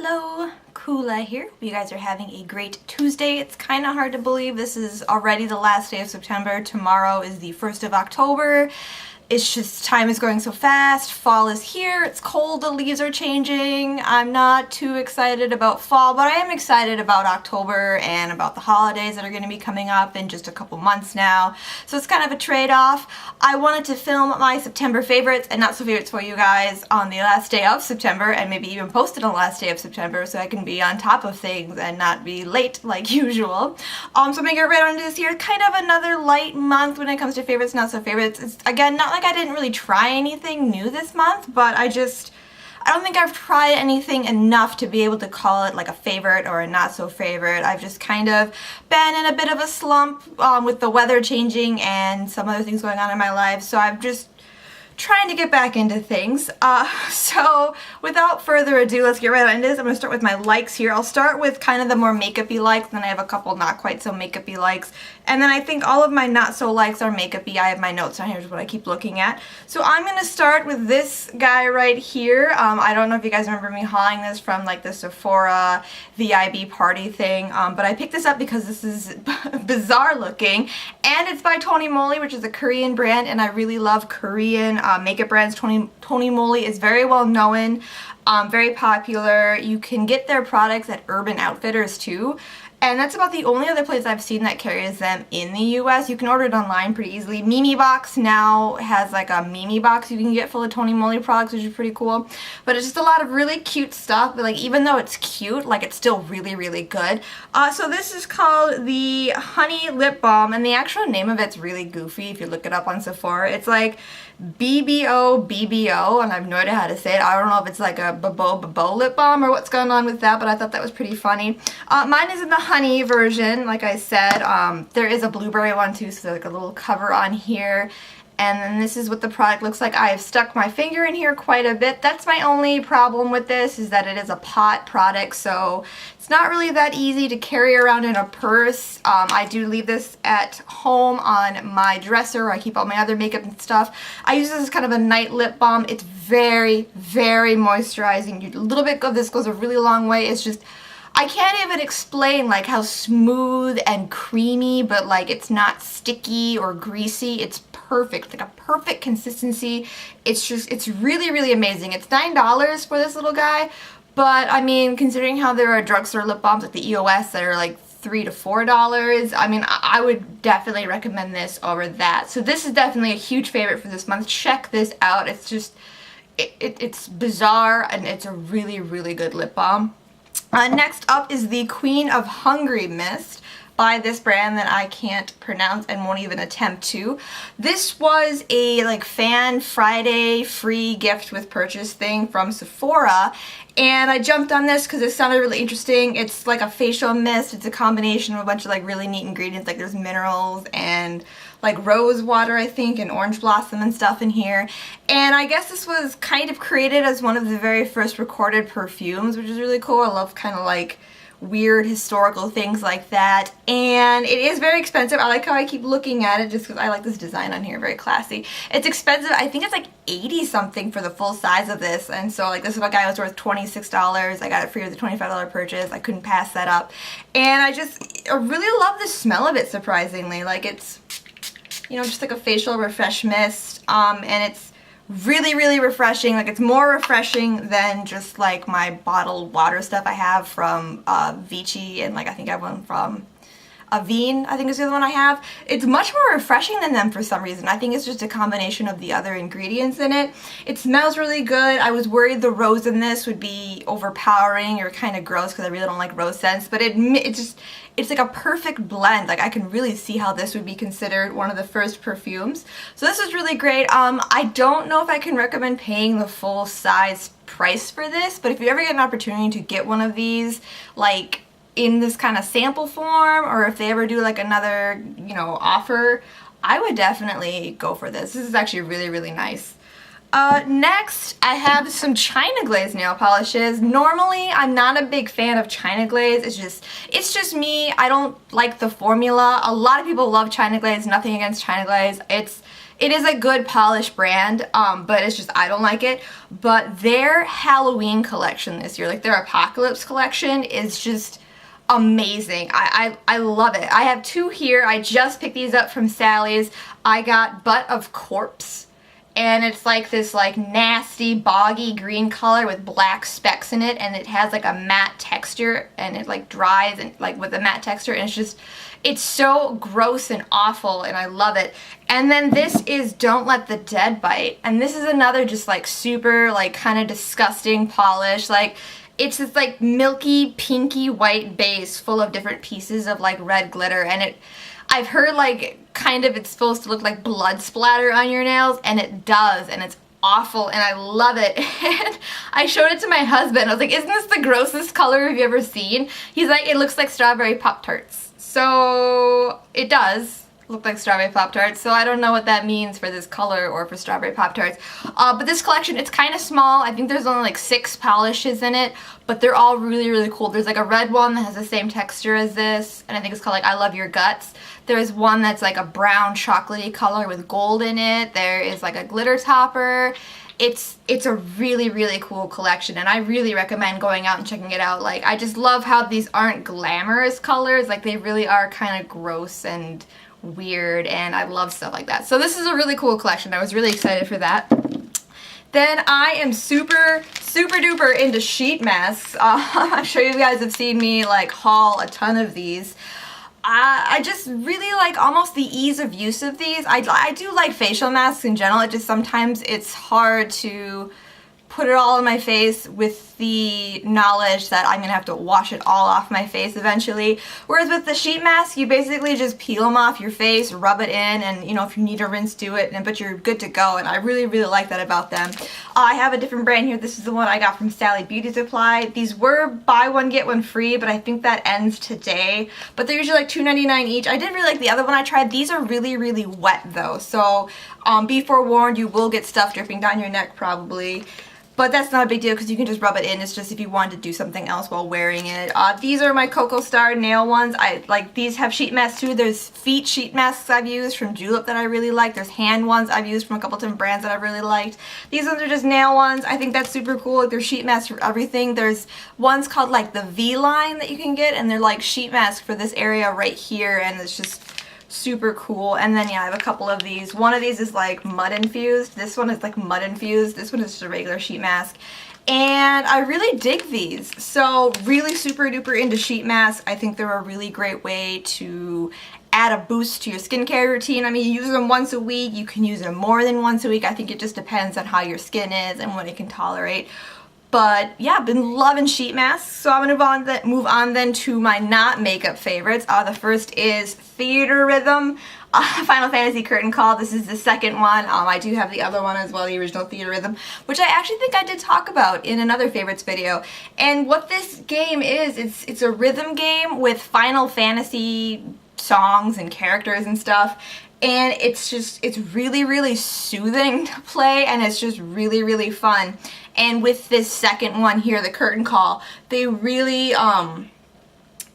Hello, Kula here. Hope you guys are having a great Tuesday. It's kind of hard to believe this is already the last day of September. Tomorrow is the 1st of October. It's just, time is going so fast. Fall is here. It's cold. The leaves are changing. I'm not too excited about fall, but I am excited about October and about the holidays that are going to be coming up in just a couple months now. So it's kind of a trade-off. I wanted to film my September favorites and not so favorites for you guys on the last day of September, and maybe even post it on the last day of September so I can be on top of things and not be late like usual. So I'm going to get right on to this here. Kind of another light month when it comes to favorites, not so favorites. It's, again, not like I didn't really try anything new this month, but I don't think I've tried anything enough to be able to call it like a favorite or a not so favorite. I've just kind of been in a bit of a slump with the weather changing and some other things going on in my life, so I'm just trying to get back into things. So without further ado, let's get right into this. I'm going to start with my likes here. I'll start with kind of the more makeup-y likes, then I have a couple not quite so makeup-y likes, and then I think all of my not so likes are makeup-y. I have my notes on here, is what I keep looking at. So I'm going to start with this guy right here. I don't know if you guys remember me hauling this from like the Sephora VIB party thing, but I picked this up because this is bizarre looking, and it's by Moly, which is a Korean brand, and I really love Korean makeup brands. Moly is very well known, very popular. You can get their products at Urban Outfitters too, and that's about the only other place I've seen that carries them in the US. You can order it online pretty easily. Mimi Box now has like a Mimi Box you can get full of Moly products, which is pretty cool. But it's just a lot of really cute stuff, but like even though it's cute, like it's still really, really good. So this is called the Honey Lip Balm, and the actual name of it's really goofy if you look it up on Sephora. It's like BBO, and I have no idea how to say it. I don't know if it's like a Babo lip balm or what's going on with that, but I thought that was pretty funny. Mine is in the honey version, like I said. There is a blueberry one too, so there's like a little cover on here. And then this is what the product looks like. I have stuck my finger in here quite a bit. That's my only problem with this, is that it is a pot product, so it's not really that easy to carry around in a purse. I do leave this at home on my dresser where I keep all my other makeup and stuff. I use this as kind of a night lip balm. It's very, very moisturizing. A little bit of this goes a really long way. It's just, I can't even explain like how smooth and creamy, but like it's not sticky or greasy. It's perfect, like a perfect consistency. It's just, it's really, really amazing. It's $9 for this little guy, but I mean, considering how there are drugstore lip balms like the EOS that are like $3 to $4, I mean, I would definitely recommend this over that. So this is definitely a huge favorite for this month. Check this out. It's just, it's bizarre, and it's a really, really good lip balm. Next up is the Queen of Hungary Mist by this brand that I can't pronounce and won't even attempt to. This was a like Fan Friday free gift with purchase thing from Sephora, and I jumped on this because it sounded really interesting. It's like a facial mist. It's a combination of a bunch of like really neat ingredients, like there's minerals and like rose water, I think, and orange blossom and stuff in here. And I guess this was kind of created as one of the very first recorded perfumes, which is really cool. I love kind of like weird historical things like that. And it is very expensive. I like how I keep looking at it just because I like this design on here, very classy. It's expensive. I think it's like 80 something for the full size of this, and so like this guy was worth $26. I got it free with a $25 purchase. I couldn't pass that up. And I really love the smell of it, surprisingly. Like it's, you know, just like a facial refresh mist, and it's really, really refreshing. Like it's more refreshing than just like my bottled water stuff I have from Vichy, and like I think I have one from Avene, I think is the other one I have. It's much more refreshing than them for some reason. I think it's just a combination of the other ingredients in it. It smells really good. I was worried the rose in this would be overpowering or kind of gross because I really don't like rose scents, but it's like a perfect blend. Like I can really see how this would be considered one of the first perfumes. So this is really great. I don't know if I can recommend paying the full size price for this, but if you ever get an opportunity to get one of these, like in this kind of sample form, or if they ever do like another, you know, offer, I would definitely go for this. This is actually really, really nice. Next, I have some China Glaze nail polishes. Normally, I'm not a big fan of China Glaze. It's just me. I don't like the formula. A lot of people love China Glaze. Nothing against China Glaze. it is a good polished brand, but it's just I don't like it. But their Halloween collection this year, like their Apocalypse collection, is just amazing. I love it. I have two here. I just picked these up from Sally's. I got Butt of Corpse, and it's like this like nasty boggy green color with black specks in it, and it has like a matte texture, and it like dries and like with a matte texture, and it's so gross and awful, and I love it. And then this is Don't Let the Dead Bite, and this is another just like super like kind of disgusting polish. Like it's this like milky pinky white base full of different pieces of like red glitter, and I've heard like kind of it's supposed to look like blood splatter on your nails, and it does, and it's awful, and I love it. And I showed it to my husband. I was like, isn't this the grossest color have you ever seen? He's like, it looks like strawberry Pop-Tarts. So it does look like strawberry Pop-Tarts, so I don't know what that means for this color or for strawberry Pop-Tarts. But this collection, it's kind of small. I think there's only like 6 polishes in it, but they're all really, really cool. There's like a red one that has the same texture as this, and I think it's called like I Love Your Guts. There's one that's like a brown chocolatey color with gold in it. There is like a glitter topper. It's a really, really cool collection, and I really recommend going out and checking it out. Like, I just love how these aren't glamorous colors. Like, they really are kind of gross and weird, and I love stuff like that. So this is a really cool collection. I was really excited for that. Then I am super, super duper into sheet masks. I'm sure you guys have seen me like haul a ton of these. I just really like almost the ease of use of these. I do like facial masks in general. It just sometimes it's hard to put it all on my face with the knowledge that I'm gonna have to wash it all off my face eventually. Whereas with the sheet mask, you basically just peel them off your face, rub it in, and you know, if you need to rinse, do it, but you're good to go, and I really, really like that about them. I have a different brand here. This is the one I got from Sally Beauty Supply. These were buy one, get one free, but I think that ends today. But they're usually like $2.99 each. I did really like the other one I tried. These are really, really wet though, so be forewarned, you will get stuff dripping down your neck probably. But that's not a big deal because you can just rub it in. It's just if you want to do something else while wearing it. These are my Cocoa Star nail ones. I like these have sheet masks too. There's feet sheet masks I've used from Julep that I really like. There's hand ones I've used from a couple different brands that I really liked. These ones are just nail ones. I think that's super cool. Like, they're sheet masks for everything. There's ones called like the V line that you can get, and they're like sheet masks for this area right here, and it's just super cool. And then yeah, I have a couple of these. One of these is like mud infused. This one is like mud infused. This one is just a regular sheet mask. And I really dig these. So really super duper into sheet masks. I think they're a really great way to add a boost to your skincare routine. I mean, you use them once a week. You can use them more than once a week. I think it just depends on how your skin is and what it can tolerate. But yeah, I've been loving sheet masks, so I'm gonna move on then to my not makeup favorites. The first is Theatrhythm Final Fantasy Curtain Call. This is the second one. I do have the other one as well, the original Theatrhythm, which I actually think I did talk about in another favorites video. And what this game is, it's a rhythm game with Final Fantasy songs and characters and stuff. And it's really, really soothing to play, and it's just really, really fun. And with this second one here, the Curtain Call, they really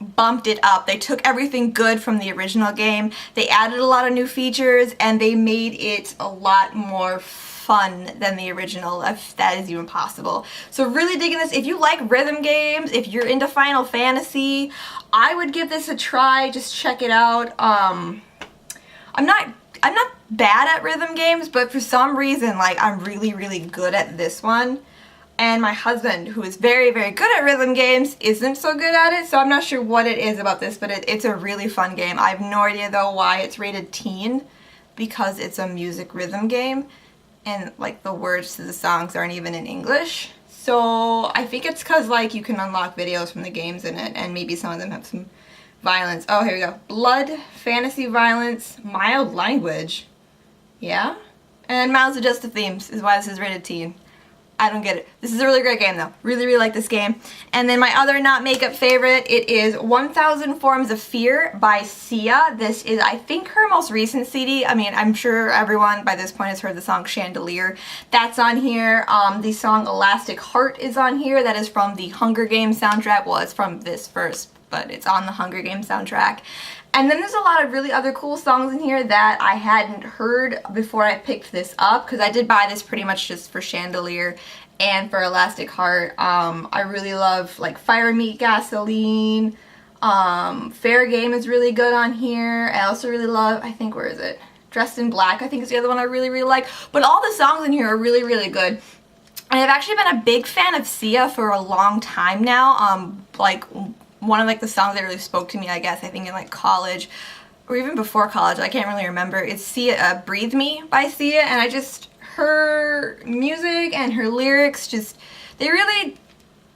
bumped it up. They took everything good from the original game, they added a lot of new features, and they made it a lot more fun than the original, if that is even possible. So really digging this. If you like rhythm games, if you're into Final Fantasy, I would give this a try. Just check it out. I'm not bad at rhythm games, but for some reason, like, I'm really, really good at this one. And my husband, who is very, very good at rhythm games, isn't so good at it, so I'm not sure what it is about this, but it's a really fun game. I have no idea, though, why it's rated teen, because it's a music rhythm game, and, like, the words to the songs aren't even in English. So I think it's because, like, you can unlock videos from the games in it, and maybe some of them have some violence. Oh, here we go. Blood, fantasy violence, mild language. Yeah? And mild suggestive themes is why this is rated teen. I don't get it. This is a really great game though. Really, really like this game. And then my other not makeup favorite, it is 1000 Forms of Fear by Sia. This is, I think, her most recent CD. I mean, I'm sure everyone by this point has heard the song Chandelier. That's on here. The song Elastic Heart is on here. That is from the Hunger Games soundtrack. Well, it's from this first, but it's on the Hunger Games soundtrack. And then there's a lot of really other cool songs in here that I hadn't heard before I picked this up, because I did buy this pretty much just for Chandelier and for Elastic Heart. I really love like Fire Meat Gasoline. Fair Game is really good on here. I also really love, I think, where is it? Dressed in Black, I think is the other one I really, really like. But all the songs in here are really, really good. And I've actually been a big fan of Sia for a long time now. Like, one of like the songs that really spoke to me, I guess, I think in like college or even before college, I can't really remember. It's Sia, Breathe Me by Sia, and I just, her music and her lyrics just, they really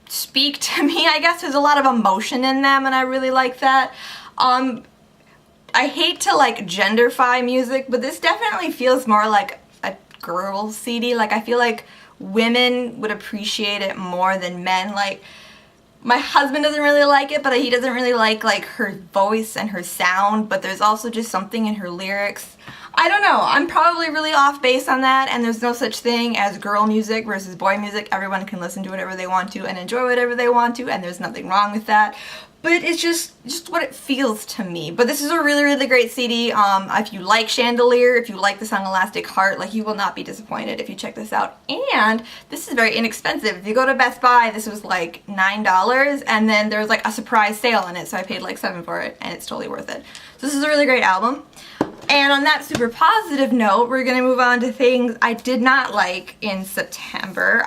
speak to me, I guess. There's a lot of emotion in them, and I really like that. I hate to like genderfy music, but this definitely feels more like a girl CD. Like, I feel like women would appreciate it more than men. Like, my husband doesn't really like it, but he doesn't really like her voice and her sound, but there's also just something in her lyrics. I don't know, I'm probably really off base on that, and there's no such thing as girl music versus boy music. Everyone can listen to whatever they want to and enjoy whatever they want to, and there's nothing wrong with that. But it's just what it feels to me. But this is a really, really great CD. If you like Chandelier, if you like the song Elastic Heart, like, you will not be disappointed if you check this out. And this is very inexpensive. If you go to Best Buy, this was like $9, and then there was like a surprise sale in it, so I paid like $7 for it, and it's totally worth it. So this is a really great album. And on that super positive note, we're going to move on to things I did not like in September.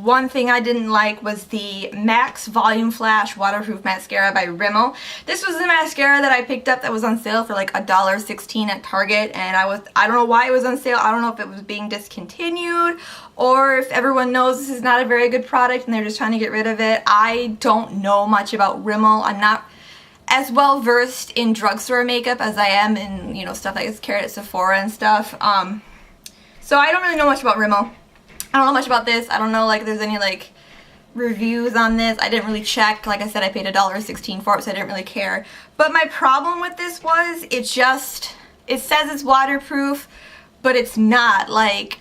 One thing I didn't like was the Max Volume Flash Waterproof Mascara by Rimmel. This was the mascara that I picked up that was on sale for like $1.16 at Target, and I don't know why it was on sale. I don't know if it was being discontinued or if everyone knows this is not a very good product and they're just trying to get rid of it. I don't know much about Rimmel. I'm not as well versed in drugstore makeup as I am in, you know, stuff that gets carried at Sephora and stuff. So I don't really know much about Rimmel. I don't know much about this. I don't know like if there's any like reviews on this. I didn't really check. Like I said, I paid $1.16 for it, so I didn't really care. But my problem with this was it says it's waterproof, but it's not. Like,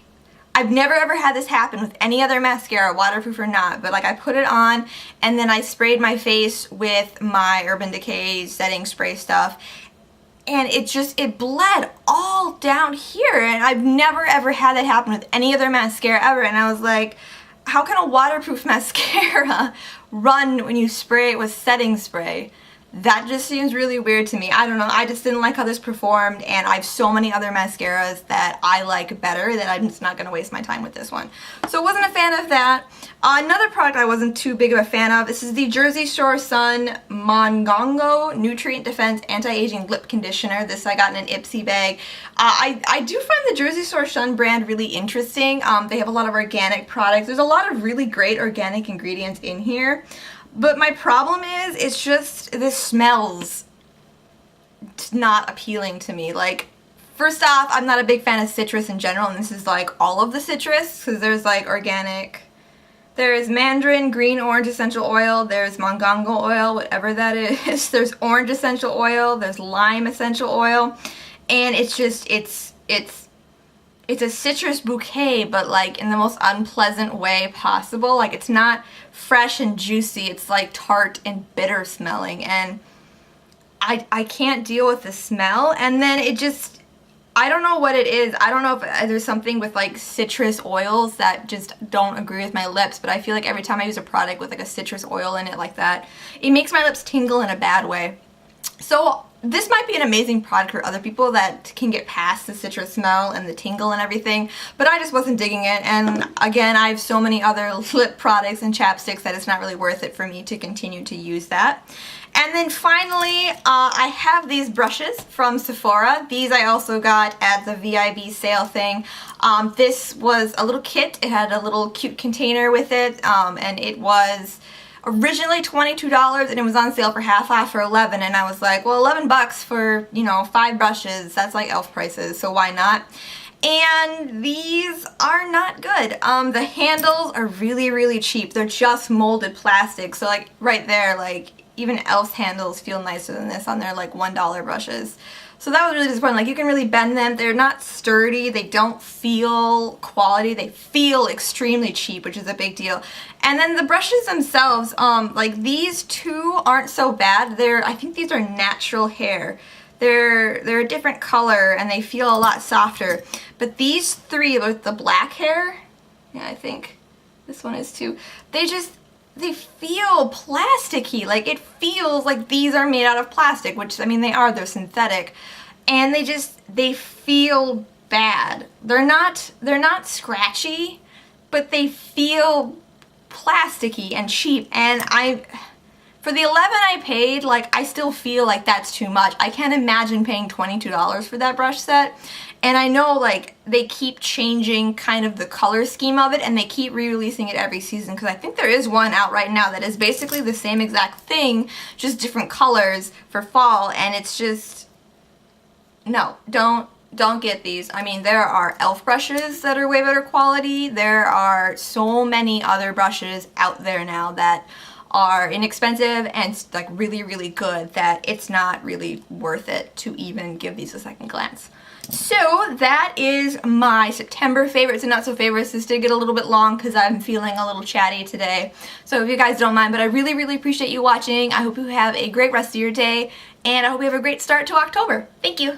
I've never ever had this happen with any other mascara, waterproof or not, but like I put it on and then I sprayed my face with my Urban Decay setting spray stuff, and it bled all down here, and I've never ever had that happen with any other mascara ever. And I was like, how can a waterproof mascara run when you spray it with setting spray? That just seems really weird to me. I don't know. I just didn't like how this performed, and I have so many other mascaras that I like better that I'm just not going to waste my time with this one. So I wasn't a fan of that. Another product I wasn't too big of a fan of, this is the Jersey Shore Sun Mongongo Nutrient Defense Anti-Aging Lip Conditioner. This I got in an Ipsy bag. I do find the Jersey Shore Sun brand really interesting. They have a lot of organic products. There's a lot of really great organic ingredients in here. But my problem is, it's just, this smells not appealing to me. Like, first off, I'm not a big fan of citrus in general, and this is like all of the citrus, because there's like organic, there's mandarin, green orange essential oil, there's mongongo oil, whatever that is, there's orange essential oil, there's lime essential oil, and it's just, it's a citrus bouquet, but like in the most unpleasant way possible. Like, it's not fresh and juicy, it's like tart and bitter smelling, and I can't deal with the smell. And then it just, I don't know what it is. I don't know if there's something with like citrus oils that just don't agree with my lips, but I feel like every time I use a product with like a citrus oil in it like that, it makes my lips tingle in a bad way. So this might be an amazing product for other people that can get past the citrus smell and the tingle and everything, but I just wasn't digging it. And again, I have so many other lip products and chapsticks that it's not really worth it for me to continue to use that. And then finally, I have these brushes from Sephora. These I also got at the VIB sale thing. This was a little kit. It had a little cute container with it, and it was originally $22 and it was on sale for half off for $11, and I was like, well, $11 for, you know, 5 brushes, that's like elf prices, so why not? And these are not good. The handles are really, really cheap. They're just molded plastic, so like right there, like even elf's handles feel nicer than this on their like $1 brushes. So that was really disappointing. Like, you can really bend them. They're not sturdy. They don't feel quality. They feel extremely cheap, which is a big deal. And then the brushes themselves, like these two aren't so bad. I think these are natural hair. they're a different color and they feel a lot softer. But these three with the black hair, yeah, I think this one is too, they feel plasticky. Like, it feels like these are made out of plastic, which, I mean, they are, they're synthetic. And they feel bad. They're not scratchy, but they feel plasticky and cheap. And for the $11 I paid, like, I still feel like that's too much. I can't imagine paying $22 for that brush set. And I know, like, they keep changing kind of the color scheme of it, and they keep re-releasing it every season, because I think there is one out right now that is basically the same exact thing, just different colors for fall, and it's just, no, don't get these. I mean, there are e.l.f. brushes that are way better quality. There are so many other brushes out there now that are inexpensive and like really, really good that it's not really worth it to even give these a second glance. So that is my September favorites and not so favorites. This did get a little bit long because I'm feeling a little chatty today. So if you guys don't mind, but I really, really appreciate you watching. I hope you have a great rest of your day, and I hope you have a great start to October. Thank you.